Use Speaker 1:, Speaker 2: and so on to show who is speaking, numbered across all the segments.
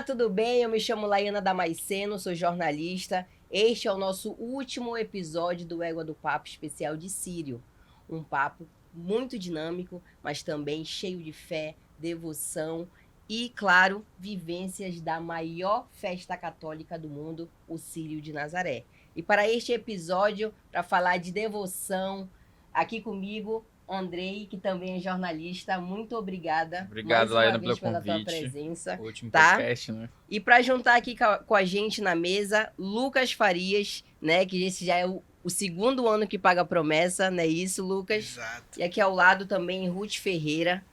Speaker 1: tudo bem? Eu me chamo Laiana Damasceno, sou jornalista. Este é o nosso último episódio do Égua do Papo especial de Sírio. Um papo muito dinâmico, mas também cheio de fé, devoção e, claro, vivências da maior festa católica do mundo, o Círio de Nazaré. E para este episódio, para falar de devoção, aqui comigo, Andrei, que também é jornalista. Muito obrigada mais
Speaker 2: Obrigado,
Speaker 1: uma
Speaker 2: Laiana,
Speaker 1: vez
Speaker 2: pelo
Speaker 1: pela tua
Speaker 2: convite.
Speaker 1: presença.
Speaker 2: O último
Speaker 1: Tá?
Speaker 2: podcast, né?
Speaker 1: E para juntar aqui com a gente na mesa, Lucas Farias, né? Que esse já é o segundo ano que paga a promessa, não é isso, Lucas?
Speaker 3: Exato.
Speaker 1: E aqui ao lado também Ruth Ferreira,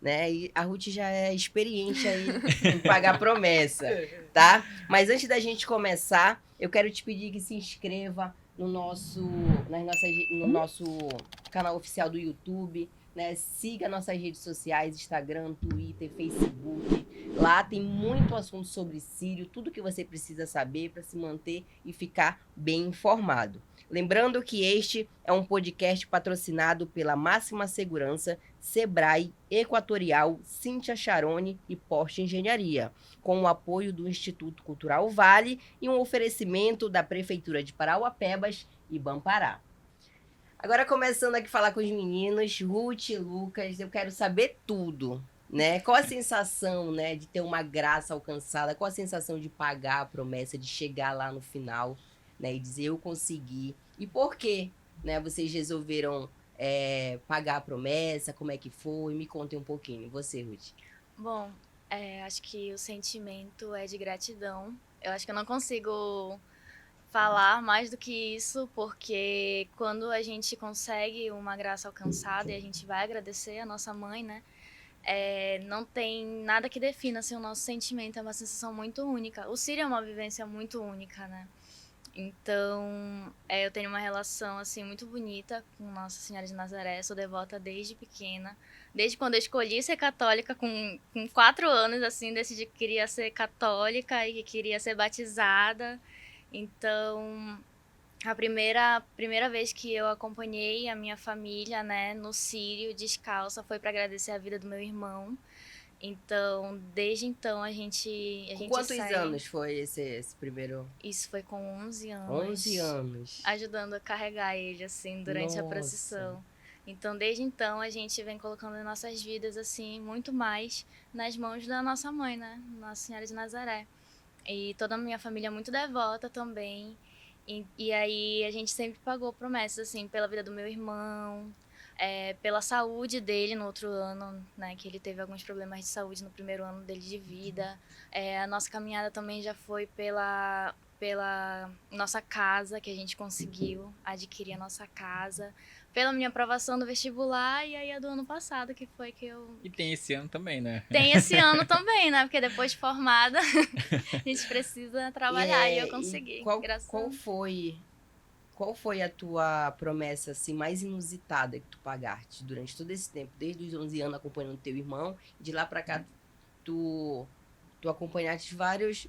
Speaker 1: né? E a Ruth já é experiente aí em pagar promessa, tá? Mas antes da gente começar, eu quero te pedir que se inscreva no nosso canal oficial do YouTube, né? Siga nossas redes sociais, Instagram, Twitter, Facebook. Lá tem muito assunto sobre Sírio, tudo que você precisa saber para se manter e ficar bem informado. Lembrando que este é um podcast patrocinado pela Máxima Segurança, Sebrae, Equatorial, Cíntia Charone e Porsche Engenharia, com o apoio do Instituto Cultural Vale e um oferecimento da Prefeitura de Parauapebas e Bampará. Agora, começando aqui a falar com os meninos, Ruth e Lucas, eu quero saber tudo, né? Qual a sensação, né, de ter uma graça alcançada? Qual a sensação de pagar a promessa, de chegar lá no final, né, e dizer eu consegui? E por quê, né, vocês resolveram pagar a promessa? Como é que foi? Me contem um pouquinho. Você, Ruth.
Speaker 4: Bom, acho que o sentimento é de gratidão. Eu acho que eu não consigo falar mais do que isso, porque quando a gente consegue uma graça alcançada e a gente vai agradecer a nossa mãe, né? Não tem nada que defina assim, o nosso sentimento, é uma sensação muito única. O Sírio é uma vivência muito única, né? Então, eu tenho uma relação assim muito bonita com Nossa Senhora de Nazaré, sou devota desde pequena. Desde quando eu escolhi ser católica, com 4 anos, assim, decidi que queria ser católica e que queria ser batizada. Então, a primeira vez que eu acompanhei a minha família, né, no Sírio, descalça, foi para agradecer a vida do meu irmão. Então, desde então, a gente
Speaker 1: Com quantos
Speaker 4: sai...
Speaker 1: anos foi esse primeiro?
Speaker 4: Isso foi com 11 anos.
Speaker 1: 11 anos.
Speaker 4: Ajudando a carregar ele, assim, durante a procissão. Então, desde então, a gente vem colocando nossas vidas, assim, muito mais nas mãos da nossa mãe, né? Nossa Senhora de Nazaré. E toda a minha família é muito devota também. E aí, a gente sempre pagou promessas, assim, pela vida do meu irmão, pela saúde dele no outro ano, né? Que ele teve alguns problemas de saúde no primeiro ano dele de vida. A nossa caminhada também já foi pela nossa casa, que a gente conseguiu adquirir a nossa casa, pela minha aprovação do vestibular e aí a do ano passado, que foi que eu...
Speaker 2: E tem esse ano também, né?
Speaker 4: Tem esse ano também, né? Porque depois de formada, a gente precisa trabalhar e eu consegui.
Speaker 1: Qual foi a tua promessa assim, mais inusitada que tu pagaste durante todo esse tempo? Desde os 11 anos acompanhando teu irmão, de lá pra cá tu acompanhaste várias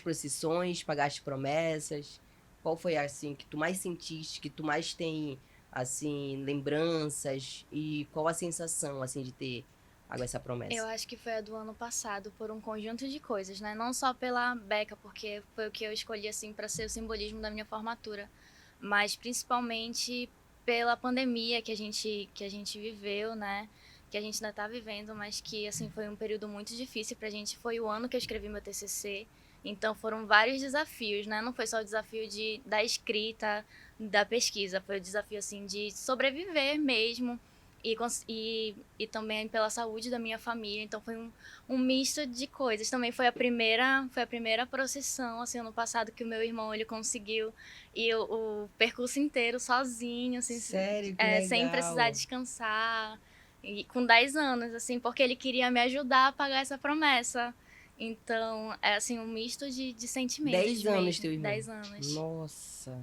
Speaker 1: procissões, pagaste promessas. Qual foi assim que tu mais sentiste, que tu mais tem assim lembranças e qual a sensação assim de ter pago essa promessa?
Speaker 4: Eu acho que foi a do ano passado por um conjunto de coisas, né? Não só pela beca, porque foi o que eu escolhi assim para ser o simbolismo da minha formatura, mas principalmente pela pandemia que a gente viveu, né? Que a gente ainda tá vivendo, mas que assim foi um período muito difícil pra gente. Foi o ano que eu escrevi meu TCC. Então foram vários desafios, né? Não foi só o desafio da escrita, da pesquisa, foi o desafio assim de sobreviver mesmo e também pela saúde da minha família. Então foi um misto de coisas. Também foi a primeira procissão assim ano passado que o meu irmão ele conseguiu ir o percurso inteiro sozinho, assim,
Speaker 1: Sério? Que legal.
Speaker 4: Sem precisar descansar. E com 10 anos, assim, porque ele queria me ajudar a pagar essa promessa. Então, é assim, um misto de sentimentos
Speaker 1: 10
Speaker 4: mesmo.
Speaker 1: anos teu irmão?
Speaker 4: 10 anos.
Speaker 1: Nossa.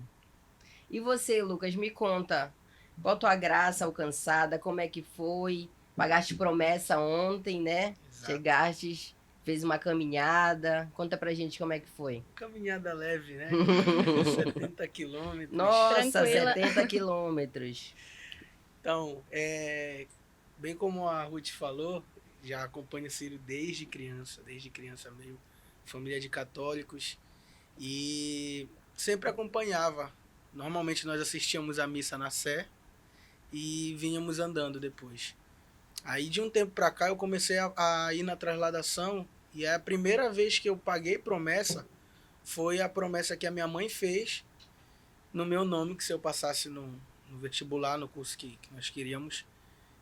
Speaker 1: E você, Lucas, me conta, qual a tua graça alcançada, como é que foi? Pagaste promessa ontem, né?
Speaker 3: Exato.
Speaker 1: Chegaste, fez uma caminhada. Conta pra gente como é que foi.
Speaker 3: Caminhada leve, né? 70 quilômetros.
Speaker 1: Nossa,
Speaker 4: Tranquila.
Speaker 1: 70 quilômetros.
Speaker 3: Então, bem como a Ruth falou, já acompanho o Círio desde criança mesmo, família de católicos, e sempre acompanhava. Normalmente nós assistíamos a missa na Sé e vinhamos andando depois. Aí de um tempo pra cá eu comecei a ir na trasladação, e a primeira vez que eu paguei promessa foi a promessa que a minha mãe fez no meu nome, que se eu passasse no vestibular, no curso que nós queríamos,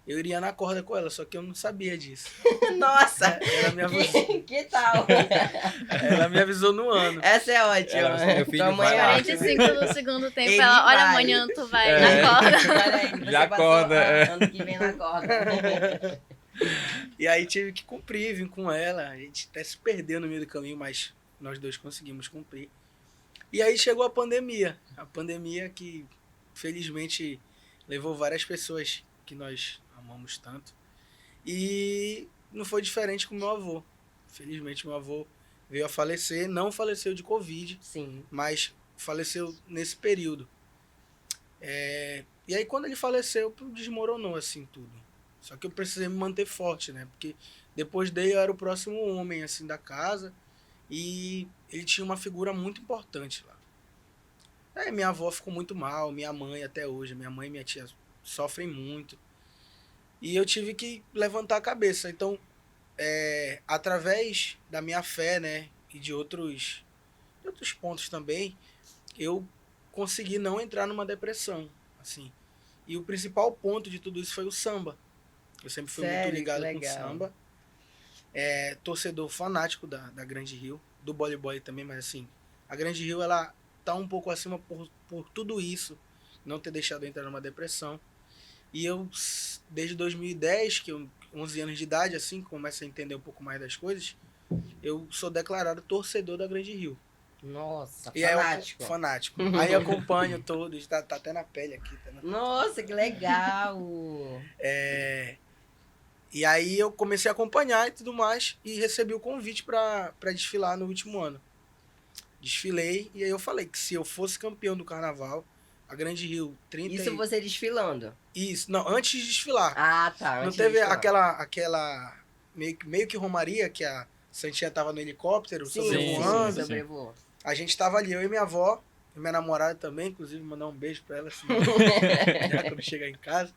Speaker 3: eu iria na corda com ela, só que eu não sabia disso.
Speaker 1: Nossa!
Speaker 3: Ela me avisou,
Speaker 1: Que tal?
Speaker 3: ela me avisou no ano.
Speaker 1: Essa é ótima.
Speaker 2: Ela falou, meu filho,
Speaker 1: Tua mãe
Speaker 2: vai lá.
Speaker 4: 45 do segundo tempo,
Speaker 1: Ele
Speaker 4: ela, olha,
Speaker 1: vai.
Speaker 4: amanhã tu vai
Speaker 2: É.
Speaker 4: na corda.
Speaker 1: Olha aí, você
Speaker 2: Já
Speaker 1: passou,
Speaker 2: acorda, é.
Speaker 1: ano que vem na corda.
Speaker 3: E aí tive que cumprir, vim com ela. A gente até se perdeu no meio do caminho, mas nós dois conseguimos cumprir. E aí chegou a pandemia. A pandemia que, felizmente, levou várias pessoas que nós amamos tanto. E não foi diferente com meu avô. Felizmente, meu avô veio a falecer. Não faleceu de Covid,
Speaker 1: Sim.
Speaker 3: mas faleceu nesse período. E aí, quando ele faleceu, desmoronou assim tudo. Só que eu precisei me manter forte, né? Porque depois dele eu era o próximo homem, assim, da casa. E ele tinha uma figura muito importante lá. Aí minha avó ficou muito mal, minha mãe até hoje. Minha mãe e minha tia sofrem muito. E eu tive que levantar a cabeça. Então, através da minha fé, né? E de outros pontos também, eu consegui não entrar numa depressão, assim. E o principal ponto de tudo isso foi o samba. Eu sempre fui
Speaker 1: Sério?
Speaker 3: muito ligado
Speaker 1: Que
Speaker 3: com
Speaker 1: legal.
Speaker 3: samba. Torcedor fanático da Grande Rio, do Boli Boli também, mas assim, a Grande Rio, ela tá um pouco acima por tudo isso, não ter deixado eu entrar numa depressão. E eu, desde 2010, que eu, 11 anos de idade, assim, começo a entender um pouco mais das coisas, eu sou declarado torcedor da Grande Rio.
Speaker 1: Nossa,
Speaker 3: E aí
Speaker 1: fanático.
Speaker 3: fanático. Aí eu acompanho todos, tá até na pele aqui. Tá na...
Speaker 1: Nossa, que legal.
Speaker 3: E aí eu comecei a acompanhar e tudo mais, e recebi o convite para desfilar no último ano. Desfilei, e aí eu falei que se eu fosse campeão do carnaval, a Grande Rio 30...
Speaker 1: Isso você desfilando.
Speaker 3: Isso, não, antes de desfilar.
Speaker 1: Ah, tá.
Speaker 3: Não
Speaker 1: antes
Speaker 3: teve
Speaker 1: de desfilar.
Speaker 3: aquela meio que romaria, que a Santinha tava no helicóptero,
Speaker 1: Sim,
Speaker 3: sobrevoando.
Speaker 1: sim, sobrevoou.
Speaker 3: A gente tava ali, eu e minha avó, e minha namorada também, inclusive, mandar um beijo pra ela, assim, já quando chegar em casa.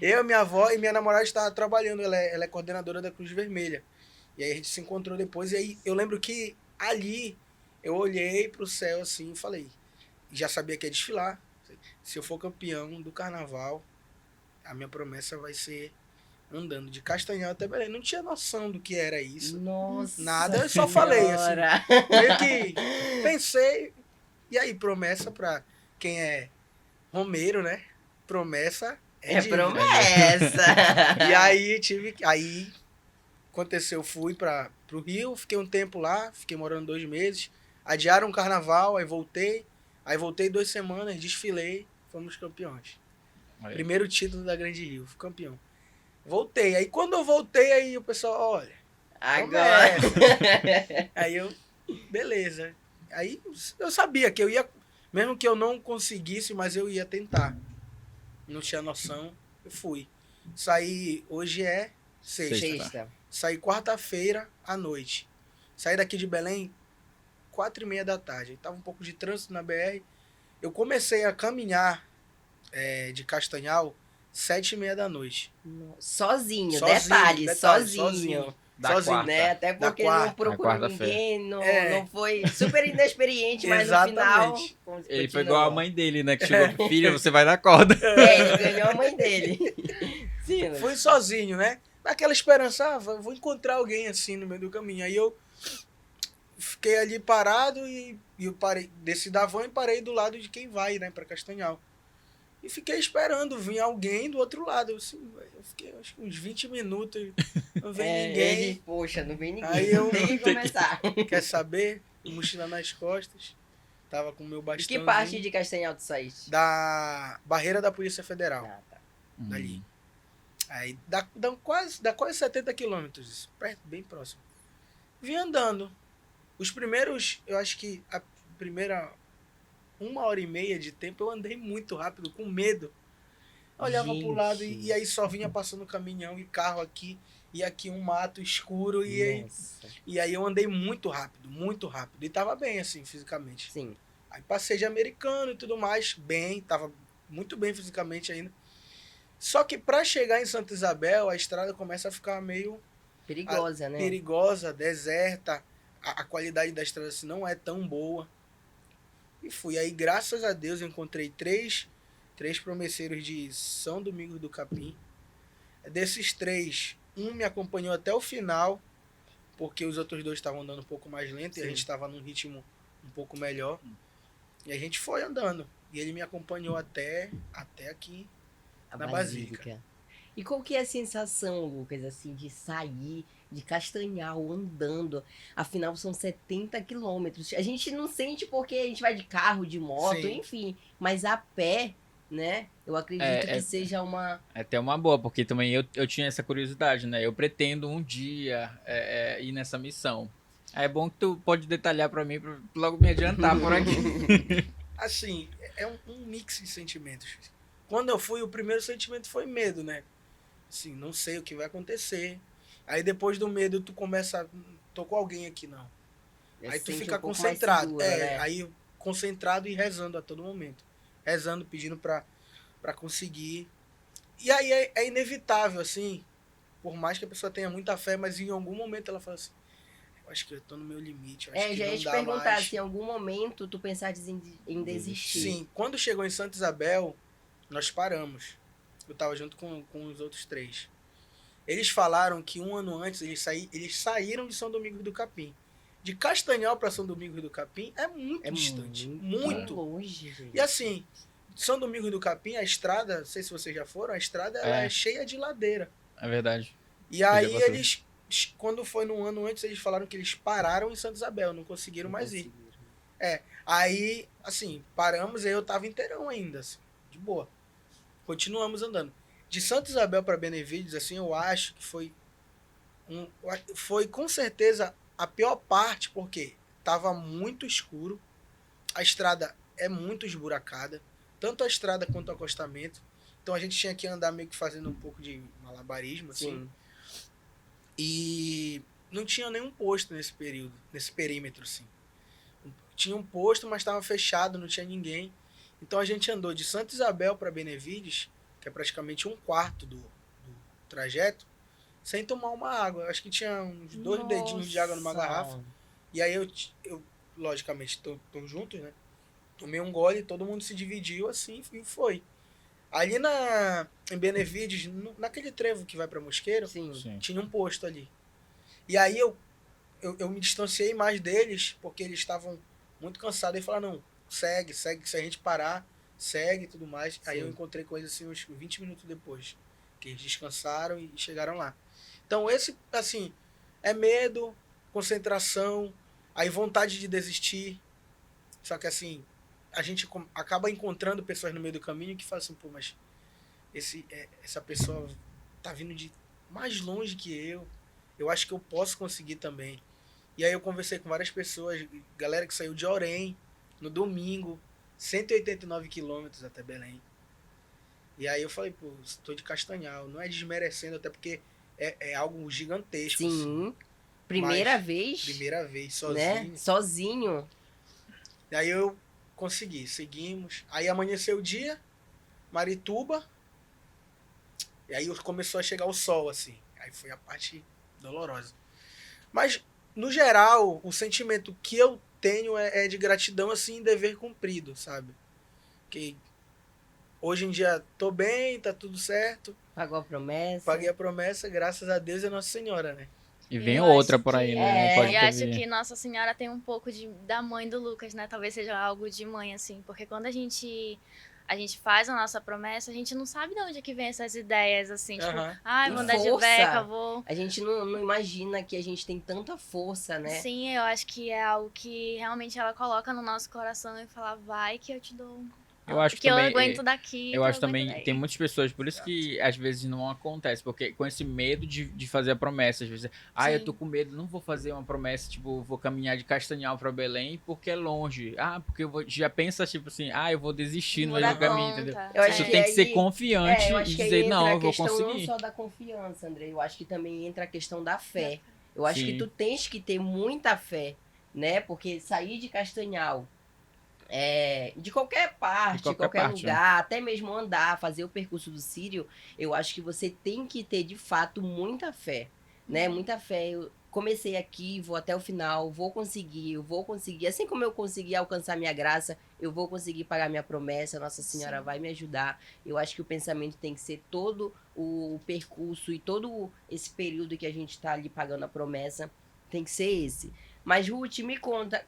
Speaker 3: Eu, minha avó e minha namorada estava trabalhando, ela é coordenadora da Cruz Vermelha. E aí a gente se encontrou depois, e aí eu lembro que ali eu olhei pro céu assim e falei, já sabia que ia desfilar. Se eu for campeão do carnaval, a minha promessa vai ser andando de Castanhal até Belém. Não tinha noção do que era isso.
Speaker 1: Nossa.
Speaker 3: Nada, eu só falei assim.
Speaker 1: Senhora.
Speaker 3: Meio que pensei. E aí, promessa pra quem é romeiro, né? Promessa
Speaker 1: É
Speaker 3: dívida.
Speaker 1: promessa.
Speaker 3: E aí aí aconteceu, fui pro Rio, fiquei um tempo lá, fiquei morando 2 meses. Adiaram o carnaval, aí voltei 2 semanas, desfilei, fomos campeões.
Speaker 2: Aí.
Speaker 3: Primeiro título da Grande Rio, fui campeão. Voltei, aí quando eu voltei, aí o pessoal, olha,
Speaker 1: Agora.
Speaker 3: aí eu, beleza. Aí eu sabia que eu ia, mesmo que eu não conseguisse, mas eu ia tentar. Não tinha noção, eu fui. Saí, hoje é sexta.
Speaker 1: Sexta.
Speaker 3: Saí quarta-feira à noite. Saí daqui de Belém 4h30 da tarde. Tava um pouco de trânsito na BR. Eu comecei a caminhar de Castanhal 7h30 da noite.
Speaker 1: Sozinho,
Speaker 3: Sozinho,
Speaker 1: detalhe, sozinho.
Speaker 3: sozinho.
Speaker 2: Da
Speaker 3: Sozinho,
Speaker 2: quarta.
Speaker 1: Né? Até
Speaker 3: Da
Speaker 1: porque
Speaker 3: quarta.
Speaker 1: não procurou
Speaker 2: Na quarta-feira.
Speaker 1: ninguém, não,
Speaker 3: É.
Speaker 1: não foi super inexperiente, mas no final.
Speaker 3: Exatamente.
Speaker 2: Ele
Speaker 1: continuou.
Speaker 2: foi igual a mãe dele, né? Que chegou pro filho, você vai na corda.
Speaker 1: Ele ganhou a mãe dele. Sim,
Speaker 3: Fui sozinho, né? Naquela esperança, vou encontrar alguém assim no meio do caminho. Aí eu fiquei ali parado e eu parei, desci da van e parei do lado de quem vai, né, pra Castanhal. E fiquei esperando vir alguém do outro lado. Eu fiquei acho que uns 20 minutos, não vem ninguém.
Speaker 1: Ele, poxa, não vem ninguém.
Speaker 3: Aí eu-
Speaker 1: Tem que começar.
Speaker 3: Quer saber? Mochila nas costas. Tava com o meu
Speaker 1: De
Speaker 3: bastão.
Speaker 1: que parte de Castanhal tu saíste?
Speaker 3: Da barreira da Polícia Federal.
Speaker 1: Ah, tá.
Speaker 3: Dali. Aí dá quase 70 quilômetros, perto, bem próximo. Vim andando. Os primeiros, eu acho que a primeira 1h30 de tempo eu andei muito rápido, com medo. Olhava pro lado
Speaker 1: Gente.
Speaker 3: e aí só vinha passando caminhão e carro aqui, e aqui um mato escuro,
Speaker 1: Nossa.
Speaker 3: e aí eu andei muito rápido, e tava bem, assim, fisicamente.
Speaker 1: Sim.
Speaker 3: Aí passei de americano e tudo mais, bem, tava muito bem fisicamente ainda. Só que pra chegar em Santa Isabel, a estrada começa a ficar meio
Speaker 1: Perigosa, né?
Speaker 3: perigosa, deserta, a qualidade da estrada assim, não é tão boa. E fui. Aí, graças a Deus, eu encontrei três promesseiros de São Domingos do Capim. Desses três, um me acompanhou até o final, porque os outros dois estavam andando um pouco mais lento e a
Speaker 1: Sim.
Speaker 3: gente estava num ritmo um pouco melhor. E a gente foi andando. E ele me acompanhou até aqui
Speaker 1: A
Speaker 3: na
Speaker 1: Basílica.
Speaker 3: Basílica.
Speaker 1: E qual que é a sensação, Lucas, assim, de sair de Castanhal andando? Afinal, são 70 quilômetros. A gente não sente porque a gente vai de carro, de moto,
Speaker 3: Sim.
Speaker 1: enfim. Mas a pé, né? Eu acredito
Speaker 2: É,
Speaker 1: que seja uma...
Speaker 2: É até uma boa, porque também eu tinha essa curiosidade, né? Eu pretendo um dia ir nessa missão. Aí é bom que tu pode detalhar pra mim, pra logo me adiantar por aqui.
Speaker 3: Assim, é um mix de sentimentos. Quando eu fui, o primeiro sentimento foi medo, né? Assim, não sei o que vai acontecer. Aí depois do medo, tu começa. Tô com alguém aqui, não. Aí tu
Speaker 1: sente
Speaker 3: fica
Speaker 1: um pouco mais
Speaker 3: concentrado.
Speaker 1: segura, né?
Speaker 3: Aí concentrado e rezando a todo momento. Rezando, pedindo pra conseguir. E aí é inevitável, assim. Por mais que a pessoa tenha muita fé, mas em algum momento ela fala assim: eu acho que eu tô no meu limite, eu acho que
Speaker 1: Já ia
Speaker 3: não
Speaker 1: te
Speaker 3: dá
Speaker 1: perguntar
Speaker 3: mais.
Speaker 1: se em algum momento tu pensares em desistir.
Speaker 3: Sim, quando chegou em Santa Isabel, nós paramos. Eu tava junto com os outros três. Eles falaram que um ano antes eles saíram de São Domingos do Capim. De Castanhal para São Domingos do Capim é muito
Speaker 1: É
Speaker 3: distante.
Speaker 1: muito
Speaker 3: Muito.
Speaker 1: longe, gente.
Speaker 3: E assim, São Domingos do Capim, a estrada, não sei se vocês já foram, a estrada ela é cheia de ladeira.
Speaker 2: É verdade.
Speaker 3: E aí
Speaker 2: passei.
Speaker 3: eles, quando foi no ano antes, eles falaram que eles pararam em Santa Isabel, não conseguiram mais ir. Aí, assim, paramos e eu tava inteirão ainda, assim, de boa. Continuamos andando. De Santa Isabel para Benevides, assim, eu acho que foi com certeza a pior parte, porque tava muito escuro, a estrada é muito esburacada, tanto a estrada quanto o acostamento. Então a gente tinha que andar meio que fazendo um pouco de malabarismo, assim.
Speaker 1: Sim.
Speaker 3: E não tinha nenhum posto nesse período, nesse perímetro, assim. Tinha um posto, mas estava fechado, não tinha ninguém. Então a gente andou de Santa Isabel para Benevides, que é praticamente um quarto do trajeto, sem tomar uma água. Acho que tinha uns 2 dedinhos de água numa
Speaker 1: Nossa.
Speaker 3: garrafa. E aí eu logicamente, tô juntos, né? Tomei um gole, todo mundo se dividiu assim e foi. Ali em Benevides, naquele trevo que vai para Mosqueiro,
Speaker 1: Sim.
Speaker 2: Sim.
Speaker 3: tinha um posto ali. E aí eu me distanciei mais deles, porque eles estavam muito cansados. E falaram, não, segue, se a gente parar, segue e tudo mais.
Speaker 1: Sim.
Speaker 3: Aí eu encontrei com eles assim uns 20 minutos depois, que eles descansaram e chegaram lá. Então esse, assim, é medo, concentração, aí vontade de desistir. Só que assim, a gente acaba encontrando pessoas no meio do caminho que falam assim, pô, mas essa pessoa tá vindo de mais longe que eu acho que eu posso conseguir também. E aí eu conversei com várias pessoas, galera que saiu de Orem, no domingo, 189 quilômetros até Belém. E aí eu falei, pô, estou de Castanhal, não é desmerecendo, até porque é algo gigantesco.
Speaker 1: Sim.
Speaker 3: Assim.
Speaker 1: Primeira
Speaker 3: Mas,
Speaker 1: vez.
Speaker 3: Primeira vez, sozinho.
Speaker 1: Né? Sozinho.
Speaker 3: E aí eu consegui, seguimos. Aí amanheceu o dia, Marituba, e aí começou a chegar o sol, assim. Aí foi a parte dolorosa. Mas, no geral, o sentimento que eu tenho é de gratidão, assim, dever cumprido, sabe? Que hoje em dia tô bem, tá tudo certo.
Speaker 1: Pagou a promessa.
Speaker 3: Paguei a promessa, graças a Deus e a Nossa Senhora, né?
Speaker 2: E vem
Speaker 4: Eu
Speaker 2: outra
Speaker 4: acho
Speaker 2: por aí,
Speaker 4: que-
Speaker 2: né? Não
Speaker 1: É,
Speaker 2: pode
Speaker 4: E
Speaker 2: ter
Speaker 4: acho
Speaker 2: ver.
Speaker 4: que Nossa Senhora tem um pouco da mãe do Lucas, né? Talvez seja algo de mãe, assim. Porque quando a gente faz a nossa promessa, a gente não sabe de onde é que vem essas ideias, assim. Tipo,
Speaker 3: Aham.
Speaker 4: ai,
Speaker 1: E
Speaker 4: vou andar de
Speaker 1: força.
Speaker 4: beca, vou...
Speaker 1: A gente não imagina que a gente tem tanta força, né?
Speaker 4: Sim, eu acho que é algo que realmente ela coloca no nosso coração e fala, vai que eu te dou.
Speaker 2: Eu acho que
Speaker 4: que eu
Speaker 2: também,
Speaker 4: aguento daqui,
Speaker 2: eu
Speaker 4: tu
Speaker 2: acho
Speaker 4: aguenta
Speaker 2: também, tem
Speaker 4: daí.
Speaker 2: muitas pessoas, por isso
Speaker 3: Exato.
Speaker 2: que às vezes não acontece, porque com esse medo de fazer a promessa, às vezes, eu tô
Speaker 4: Sim,
Speaker 2: com medo, não vou fazer uma promessa, tipo, vou caminhar de Castanhal pra Belém porque é longe. Porque já pensa, tipo assim, eu vou desistir
Speaker 4: não
Speaker 2: no
Speaker 4: vou
Speaker 2: meio
Speaker 4: dar
Speaker 2: do
Speaker 1: Não,
Speaker 2: caminho, entendeu?
Speaker 4: conta.
Speaker 1: eu acho
Speaker 2: Você
Speaker 1: que
Speaker 2: tem que ser
Speaker 1: aí.
Speaker 2: confiante
Speaker 1: Eu
Speaker 2: e
Speaker 1: acho que
Speaker 2: dizer,
Speaker 1: aí entra
Speaker 2: não,
Speaker 1: a
Speaker 2: eu vou
Speaker 1: questão não
Speaker 2: conseguir.
Speaker 1: só da confiança, André. Eu acho que também entra a questão da fé. Eu acho que
Speaker 2: Sim,
Speaker 1: tu tens que ter muita fé, né? Porque sair de Castanhal, de qualquer
Speaker 2: de
Speaker 1: parte,
Speaker 2: qualquer
Speaker 1: qualquer
Speaker 2: parte, né?
Speaker 1: lugar, até mesmo andar, fazer o percurso do Sírio, eu acho que você tem que ter de fato muita fé, né? Muita fé. Eu comecei aqui, vou até o final, vou conseguir, eu vou conseguir. Assim como eu consegui alcançar minha graça, eu vou conseguir pagar minha promessa, Nossa Senhora
Speaker 4: Sim.
Speaker 1: vai me ajudar. Eu acho que o pensamento tem que ser todo o percurso e todo esse período que a gente está ali pagando a promessa, tem que ser esse. Mas, Ruth, me conta,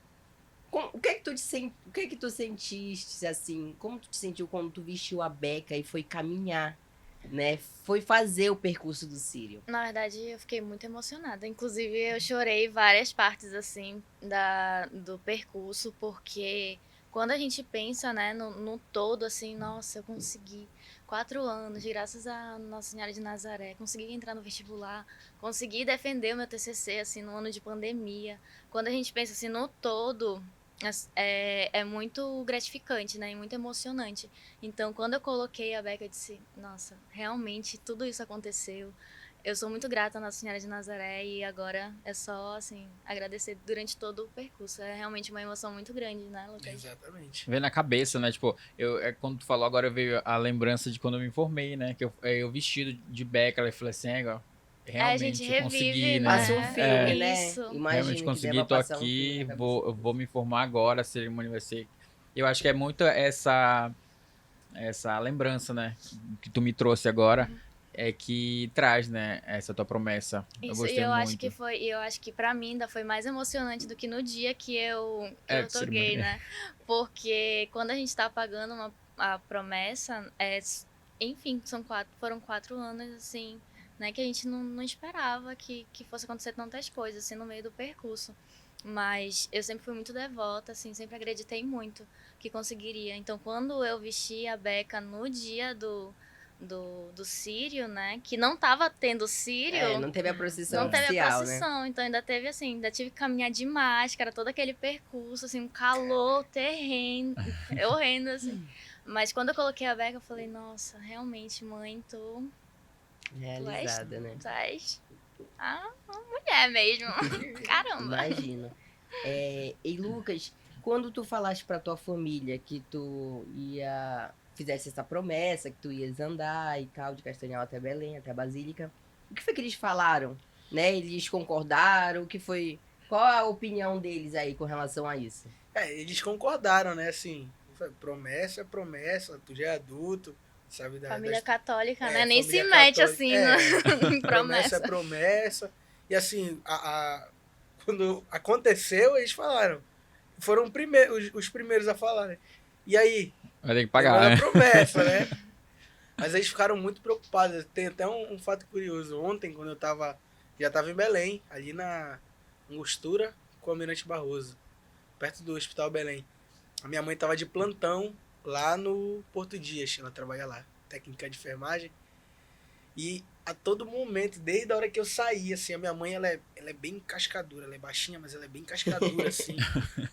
Speaker 1: o que é que o que é que tu sentiste assim? Como tu te sentiu quando tu vestiu a beca e foi caminhar, né? Foi fazer o percurso do Sírio.
Speaker 4: Na verdade, eu fiquei muito emocionada. Inclusive, eu chorei várias partes, assim, do percurso, porque quando a gente pensa, né, no todo, assim, nossa, eu consegui 4 anos, graças a Nossa Senhora de Nazaré, consegui entrar no vestibular, consegui defender o meu TCC, assim, no ano de pandemia. Quando a gente pensa, assim, no todo, é muito gratificante, né, e muito emocionante. Então, quando eu coloquei a beca, eu disse, nossa, realmente tudo isso aconteceu. Eu sou muito grata à Nossa Senhora de Nazaré e agora é só, assim, agradecer durante todo o percurso. É realmente uma emoção muito grande, né, Lucas?
Speaker 3: Exatamente.
Speaker 2: Vem na cabeça, né? Tipo, quando tu falou agora, veio a lembrança de quando eu me formei, né? Que eu vestido de beca, eu falei assim,
Speaker 4: É, a gente
Speaker 2: realmente eu consegui,
Speaker 4: revive,
Speaker 1: Passa um
Speaker 2: né?
Speaker 4: né?
Speaker 1: filme, né?
Speaker 4: Isso.
Speaker 2: Realmente
Speaker 1: Imagino que
Speaker 2: consegui,
Speaker 1: deva
Speaker 2: tô
Speaker 1: passar um filme
Speaker 2: aqui,
Speaker 1: na cabeça
Speaker 2: eu
Speaker 1: dele.
Speaker 2: vou me formar agora, a cerimônia vai ser. Eu acho que é muito essa lembrança, né? Que tu me trouxe agora, é que traz, né? Essa tua promessa. Eu
Speaker 4: Isso, e
Speaker 2: gostei
Speaker 4: eu acho que
Speaker 2: muito.
Speaker 4: foi, e eu acho que pra mim ainda foi mais emocionante do que no dia que eu
Speaker 2: De
Speaker 4: toquei,
Speaker 2: cerimônia.
Speaker 4: né? Porque quando a gente tá pagando a promessa, enfim, foram 4 anos, assim, né, que a gente não esperava que fosse acontecer tantas coisas, assim, no meio do percurso. Mas eu sempre fui muito devota, assim, sempre acreditei muito que conseguiria. Então, quando eu vesti a beca no dia do Sírio, né? Que não tava tendo Sírio,
Speaker 1: Não teve a procissão
Speaker 4: não teve a
Speaker 1: oficial, né?
Speaker 4: procissão, então ainda teve assim, ainda tive que caminhar de máscara, todo aquele percurso, assim, um calor terreno, horrendo, assim. Mas quando eu coloquei a beca, eu falei, nossa, realmente, mãe, tu és,
Speaker 1: Realizada, né?
Speaker 4: tu és a mulher mesmo. Caramba.
Speaker 1: Imagino. E Lucas, quando tu falaste pra tua família que tu fizesse essa promessa, que tu ias andar e tal, de Castanhal até Belém, até a Basílica, o que foi que eles falaram? Né? Eles concordaram? O que foi? Qual a opinião deles aí com relação a isso?
Speaker 3: Eles concordaram, né? Assim, promessa é promessa, tu já é adulto, sabe?
Speaker 4: Família católica, né? Nem se
Speaker 3: Família
Speaker 4: mete
Speaker 3: católica.
Speaker 4: assim em
Speaker 3: Promessa é
Speaker 4: promessa.
Speaker 3: promessa. E assim, quando aconteceu, eles falaram. Foram os primeiros a falar, né? E aí,
Speaker 2: Vai ter que
Speaker 3: lembra
Speaker 2: pagar,
Speaker 3: da
Speaker 2: né?
Speaker 3: promessa, né? Mas eles ficaram muito preocupados. Tem até um fato curioso. Ontem, quando já tava em Belém, ali na Angostura com o Almirante Barroso, perto do Hospital Belém. A minha mãe tava de plantão lá no Porto Dias, ela trabalha lá, técnica de enfermagem. E a todo momento, desde a hora que eu saí, assim, a minha mãe, ela é bem cascadura, ela é baixinha, mas ela é bem cascadura, assim.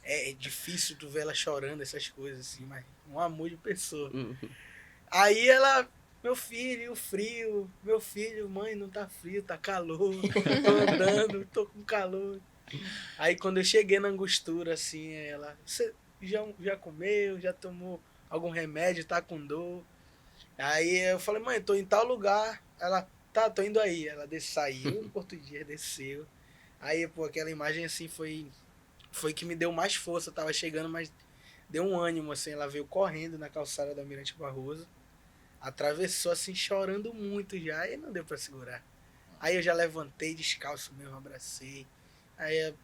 Speaker 3: É difícil tu ver ela chorando, essas coisas, assim, mas um amor de pessoa.
Speaker 1: Hum.
Speaker 3: Aí ela, meu filho, o frio, meu filho, mãe, não tá frio, tá calor, tô andando, tô com calor. Aí quando eu cheguei na angostura, assim, ela, você já comeu, já tomou algum remédio, tá com dor? Aí eu falei, mãe, tô em tal lugar. Ela, tá, tô indo aí. Ela saiu no Porto Dia, desceu. Aí, pô, aquela imagem assim foi que me deu mais força. Eu tava chegando, mas deu um ânimo, assim. Ela veio correndo na calçada da Almirante Barroso, atravessou assim, chorando muito já, e não deu pra segurar. Aí eu já levantei descalço mesmo, abracei. Aí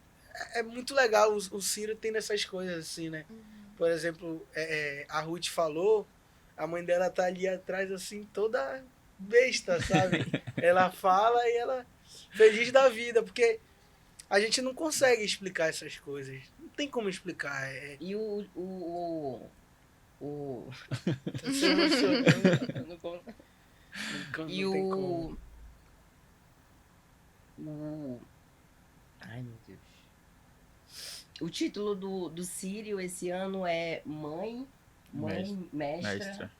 Speaker 3: é muito legal, o Ciro tem dessas coisas assim, né? Por exemplo, a Ruth falou, a mãe dela tá ali atrás assim, toda besta, sabe? Ela fala e ela feliz da vida, porque a gente não consegue explicar essas coisas. Não tem como explicar.
Speaker 1: E o
Speaker 3: Tá se emocionando.
Speaker 1: Não conta.
Speaker 3: Não
Speaker 1: E
Speaker 3: tem como.
Speaker 1: Ai, meu Deus. O título do Círio esse ano é Mãe, Mestra,
Speaker 2: Mestra.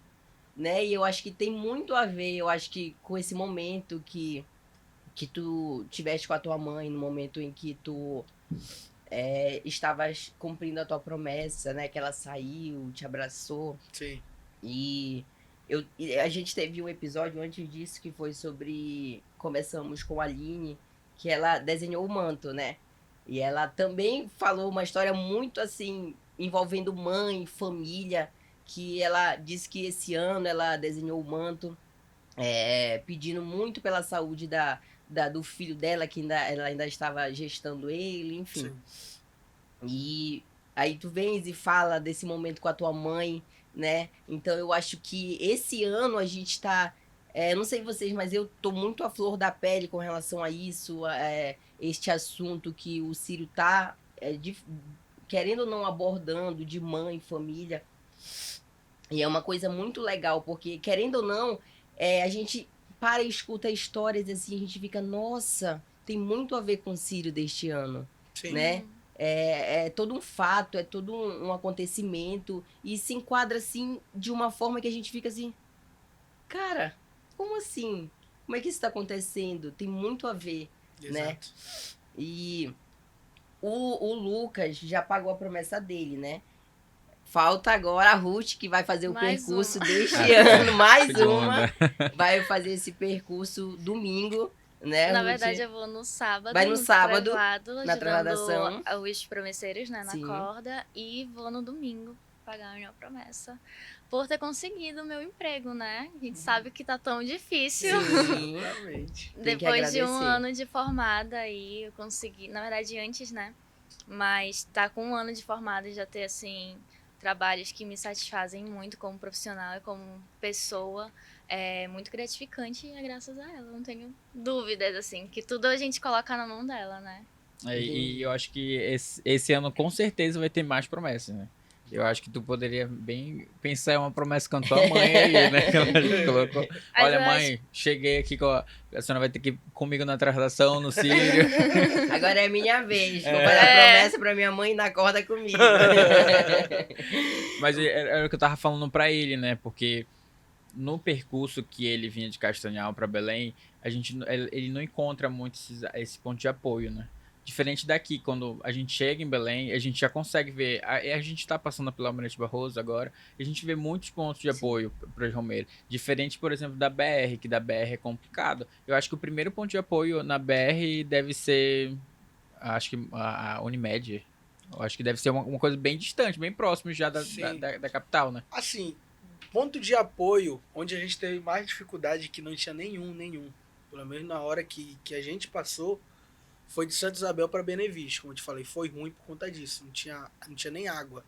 Speaker 1: né? E eu acho que tem muito a ver, eu acho que com esse momento que tu tiveste com a tua mãe, no momento em que tu estavas cumprindo a tua promessa, né? Que ela saiu, te abraçou.
Speaker 3: Sim.
Speaker 1: E a gente teve um episódio antes disso que foi sobre... Começamos com a Aline, que ela desenhou o manto, né? E ela também falou uma história muito assim, envolvendo mãe, família, que ela disse que esse ano ela desenhou o manto, pedindo muito pela saúde do filho dela, que ela ainda estava gestando ele, enfim.
Speaker 3: Sim.
Speaker 1: E aí tu vens e fala desse momento com a tua mãe, né? Então eu acho que esse ano a gente tá. Não sei vocês, mas eu tô muito à flor da pele com relação a isso, este assunto que o Círio tá, querendo ou não, abordando de mãe, família. E é uma coisa muito legal, porque querendo ou não, a gente para e escuta histórias assim, a gente fica, nossa, tem muito a ver com o Círio deste ano,
Speaker 3: Sim.
Speaker 1: né? É todo um fato, é todo um acontecimento e se enquadra assim de uma forma que a gente fica assim, cara, como assim? Como é que isso está acontecendo? Tem muito a ver, né?
Speaker 3: Exato.
Speaker 1: E o Lucas já pagou a promessa dele, né? Falta agora a Ruth, que vai fazer o
Speaker 4: Mais
Speaker 1: percurso
Speaker 4: uma.
Speaker 1: deste ano, mais
Speaker 2: Segunda.
Speaker 1: uma. Vai fazer esse percurso domingo, né,
Speaker 4: Na
Speaker 1: Ruth?
Speaker 4: verdade, eu vou no sábado,
Speaker 1: Vai no sábado,
Speaker 4: translado,
Speaker 1: na
Speaker 4: ajudando
Speaker 1: transladação.
Speaker 4: os promesseiros, né, na
Speaker 1: Sim.
Speaker 4: corda. E vou no domingo pagar a minha promessa. Por ter conseguido o meu emprego, né? A gente sabe que tá tão difícil.
Speaker 1: Sim.
Speaker 3: Exatamente.
Speaker 1: Tem que
Speaker 4: Depois de um
Speaker 1: agradecer.
Speaker 4: ano de formada aí, eu consegui... Na verdade, antes, né? Mas tá com um ano de formada e já ter, assim, trabalhos que me satisfazem muito como profissional e como pessoa. É muito gratificante e é graças a ela. Não tenho dúvidas, assim, que tudo a gente coloca na mão dela, né?
Speaker 2: E eu acho que esse ano com certeza vai ter mais promessas, né? Eu acho que tu poderia bem pensar em uma promessa com a tua mãe aí, né? Que a gente colocou.
Speaker 4: Mas
Speaker 2: Olha,
Speaker 4: eu
Speaker 2: mãe, cheguei aqui com a senhora vai ter que ir comigo na translação, no Sírio.
Speaker 1: Agora é minha vez. Vou
Speaker 2: É.
Speaker 1: fazer a promessa pra minha mãe na corda comigo.
Speaker 2: Mas era o que eu tava falando pra ele, né? Porque no percurso que ele vinha de Castanhal pra Belém, ele não encontra muito esse ponto de apoio, né? Diferente daqui, quando a gente chega em Belém, a gente já consegue ver. A gente tá passando pela Almirante Barroso agora, e a gente vê muitos pontos de apoio para os romeiros. Diferente, por exemplo, da BR, que da BR é complicado. Eu acho que o primeiro ponto de apoio na BR deve ser, acho que a Unimed. Eu acho que deve ser uma coisa bem distante, bem próximo já
Speaker 3: Sim.
Speaker 2: da capital, né?
Speaker 3: Assim, ponto de apoio, onde a gente teve mais dificuldade, que não tinha nenhum. Pelo menos na hora que a gente passou, foi de Santa Isabel para Benevides. Como eu te falei, foi ruim por conta disso. Não tinha nem água.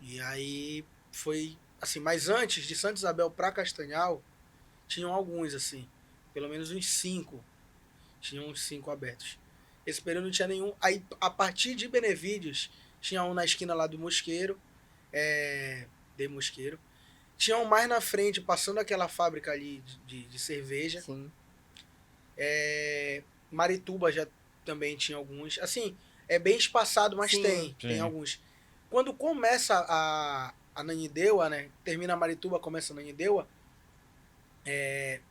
Speaker 3: E aí foi assim, mas antes de Santa Isabel para Castanhal, tinham alguns assim, pelo menos uns 5. Tinham uns 5 abertos. Esse período não tinha nenhum. Aí a partir de Benevides, tinha um na esquina lá do Mosqueiro, de Mosqueiro. Tinha um mais na frente, passando aquela fábrica ali de cerveja.
Speaker 1: Sim.
Speaker 3: Marituba já também tinha alguns. Assim, é bem espaçado, mas
Speaker 1: Sim.
Speaker 3: tem alguns. Quando começa a Ananindeua, né? Termina a Marituba, começa a Ananindeua,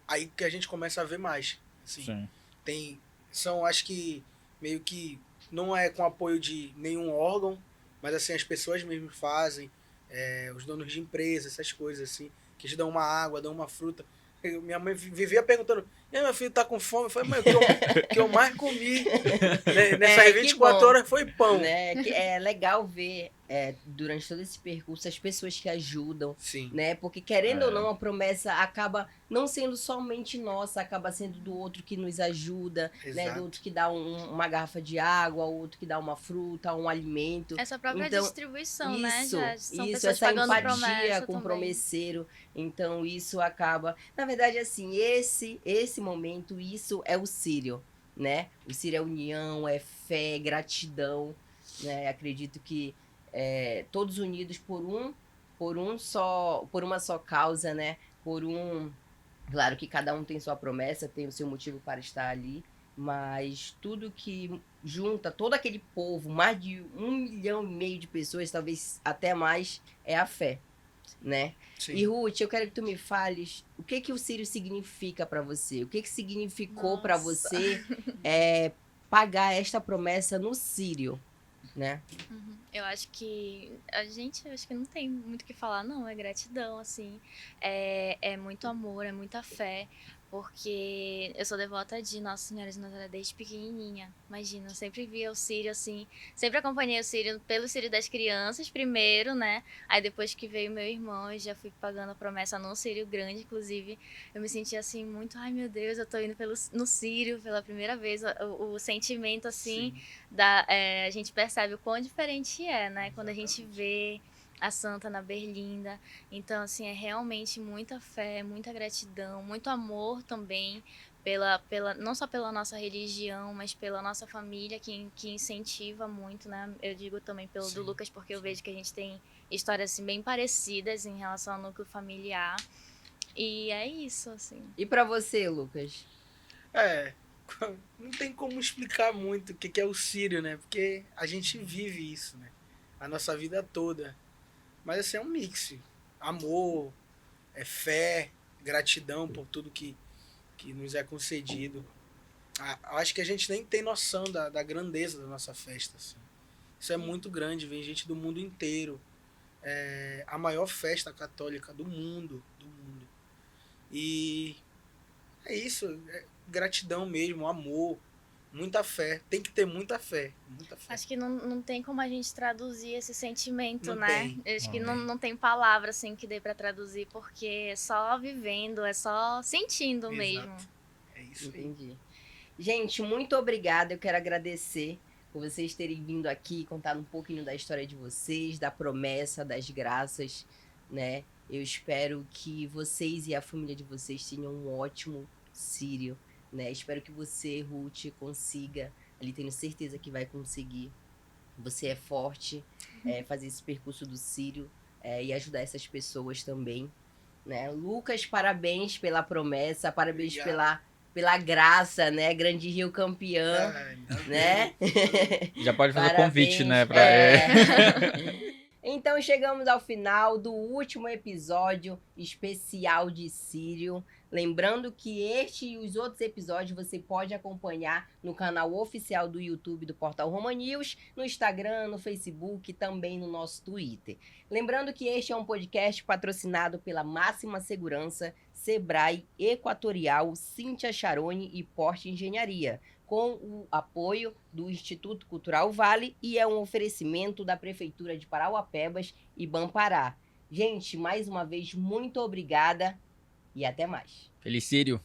Speaker 3: aí que a gente começa a ver mais. Assim,
Speaker 2: Sim.
Speaker 3: São, acho que, meio que não é com apoio de nenhum órgão, mas assim, as pessoas mesmo fazem, os donos de empresas, essas coisas assim, que te dão uma água, dão uma fruta. Minha mãe vivia perguntando, e aí, meu filho tá com fome? Eu falei, mãe, o que eu mais comi nessas 24 horas foi pão.
Speaker 1: Né? Que é legal ver durante todo esse percurso as pessoas que ajudam,
Speaker 3: Sim.
Speaker 1: né? Porque querendo ou não, a promessa acaba não sendo somente nossa, acaba sendo do outro que nos ajuda, né? Do outro que dá uma garrafa de água, outro que dá uma fruta, um alimento.
Speaker 4: Essa própria
Speaker 1: Então,
Speaker 4: distribuição, né? Já são
Speaker 1: isso,
Speaker 4: pessoas
Speaker 1: essa
Speaker 4: pagando
Speaker 1: empatia
Speaker 4: promessa
Speaker 1: com o
Speaker 4: também.
Speaker 1: promesseiro. Então, isso acaba... Na verdade, assim, esse momento, isso é o Círio, né? O Círio é união, é fé, é gratidão, né? Acredito que todos unidos por um por uma só causa, né? Claro que cada um tem sua promessa, tem o seu motivo para estar ali, mas tudo que junta todo aquele povo, mais de 1,5 milhão de pessoas, talvez até mais, é a fé, né?
Speaker 3: Sim.
Speaker 1: E Ruth, eu quero que tu me fales o que o Círio significa para você, o que significou para
Speaker 4: Nossa.
Speaker 1: você pagar esta promessa no Círio, né?
Speaker 4: Eu acho que acho que não tem muito o que falar, não. É gratidão, assim. É muito amor, é muita fé. Porque eu sou devota de Nossa Senhora de Nazaré desde pequenininha. Imagina, eu sempre via o Círio, assim. Sempre acompanhei o Círio pelo Círio das Crianças primeiro, né? Aí depois que veio meu irmão, eu já fui pagando a promessa no Círio grande. Inclusive, eu me sentia assim, muito... Ai, meu Deus, eu tô indo no Círio pela primeira vez. O sentimento, assim,
Speaker 3: Sim.
Speaker 4: a gente percebe o quão diferente é, né? Quando a gente vê a Santa na Berlinda. Então, assim, é realmente muita fé, muita gratidão, muito amor também, não só pela nossa religião, mas pela nossa família, que incentiva muito, né? Eu digo também pelo do
Speaker 3: Sim,
Speaker 4: Lucas, porque eu vejo que a gente tem histórias, assim, bem parecidas em relação ao núcleo familiar. E é isso, assim.
Speaker 1: E para você, Lucas?
Speaker 3: Não tem como explicar muito o que é o Círio, né? Porque a gente vive isso, né? A nossa vida toda. Mas assim, é um mix. Amor, fé, gratidão por tudo que nos é concedido. Eu acho que a gente nem tem noção da grandeza da nossa festa. Assim. Isso é muito grande, vem gente do mundo inteiro. É a maior festa católica do mundo. E é isso, gratidão mesmo, amor, muita fé. Tem que ter muita fé.
Speaker 4: Acho que não tem como a gente traduzir esse sentimento,
Speaker 3: Não
Speaker 4: né?
Speaker 3: tem.
Speaker 4: Acho que não tem palavra assim que dê pra traduzir, porque é só vivendo, é só sentindo mesmo.
Speaker 3: Exato. É isso aí.
Speaker 1: Entendi. Gente, muito obrigada. Eu quero agradecer por vocês terem vindo aqui, contar um pouquinho da história de vocês, da promessa, das graças, né? Eu espero que vocês e a família de vocês tenham um ótimo Círio, né? Espero que você, Ruth, consiga, ali tenho certeza que vai conseguir. Você é forte, fazer esse percurso do Círio e ajudar essas pessoas também, né? Lucas, parabéns pela promessa, parabéns pela graça, né? Grande Rio campeã, né?
Speaker 2: Já pode fazer o
Speaker 1: Parabéns,
Speaker 2: convite, né?
Speaker 1: Então chegamos ao final do último episódio especial de Círio. Lembrando que este e os outros episódios você pode acompanhar no canal oficial do YouTube do Portal Roma News, no Instagram, no Facebook e também no nosso Twitter. Lembrando que este é um podcast patrocinado pela Máxima Segurança, Sebrae, Equatorial, Cíntia Charone e Porte Engenharia, com o apoio do Instituto Cultural Vale e é um oferecimento da Prefeitura de Parauapebas e Bampará. Gente, mais uma vez, muito obrigada e até mais.
Speaker 2: Feliz Círio.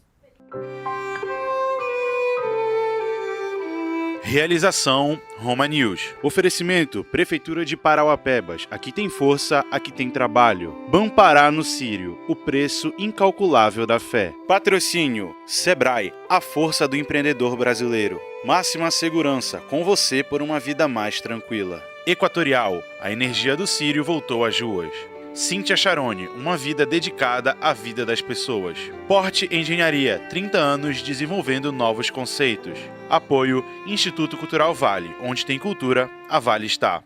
Speaker 5: Realização Roma News. Oferecimento Prefeitura de Parauapebas. Aqui tem força, aqui tem trabalho. Bampará no Círio. O preço incalculável da fé. Patrocínio Sebrae. A força do empreendedor brasileiro. Máxima segurança. Com você por uma vida mais tranquila. Equatorial. A energia do Círio voltou às ruas. Cíntia Charone, uma vida dedicada à vida das pessoas. Porte Engenharia, 30 anos desenvolvendo novos conceitos. Apoio Instituto Cultural Vale, onde tem cultura, a Vale está.